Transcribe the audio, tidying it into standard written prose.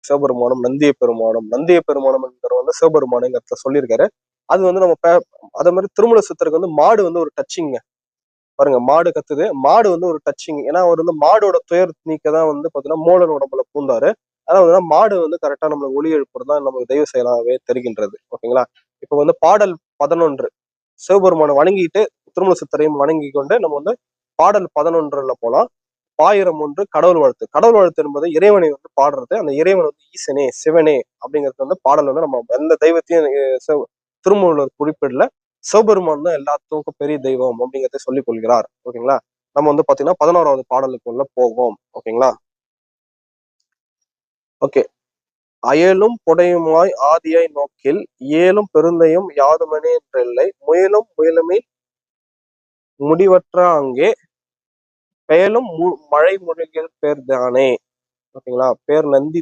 சிவபெருமானம், நந்திய பெருமானம். நந்திய பெருமானம் என்கிற வந்து சிவபெருமானுங்கிறத சொல்லியிருக்காரு. அது வந்து நம்ம அதே மாதிரி திருமூல சித்தருக்கு வந்து மாடு வந்து ஒரு டச்சிங்க. பாருங்க, மாடு கத்துது, மாடு வந்து ஒரு டச்சிங். ஏன்னா அவர் வந்து மாடோட துயர் நீக்கதான் வந்து பாத்தீங்கன்னா மோளன் உடம்புல பூந்தாரு. அதாவது மாடு வந்து கரெக்டா நம்மளுக்கு ஒளி எழுப்புறதுதான் நமக்கு தெய்வ செயலாகவே தெரிகின்றது. ஓகேங்களா? இப்ப வந்து பாடல் 11 சிவபெருமானை வணங்கிட்டு திருமூல சித்தரையும் வணங்கி கொண்டு நம்ம வந்து பாடல் 11ல போலாம். பாயிரம் ஒன்று கடவுள் வாழ்த்து. கடவுள் வாழ்த்து என்பது இறைவனை வந்து பாடுறது. அந்த இறைவன் வந்து ஈசனே, சிவனே அப்படிங்கிறது வந்து பாடல் வந்து நம்ம எந்த தெய்வத்தையும் திருமூலர் குறிப்பிடல. சிவபெருமான் தான் எல்லாத்துக்கும் பெரிய தெய்வம் அப்படிங்கிறத சொல்லிக் கொள்கிறார். ஓகேங்களா? நம்ம வந்து பாத்தீங்கன்னா 11வது பாடலுக்குள்ள போவோம். ஓகேங்களா? ஓகே. அயலும் புடையுமாய் ஆதியாய் நோக்கில் ஏலும் பெருந்தையும் யாதுமனே என்றில்லை முயலும் முயலுமின் முடிவற்ற அங்கே பெயலும் மழை மொழிகள் பேர் தானே. ஓகேங்களா? பேர் நந்தி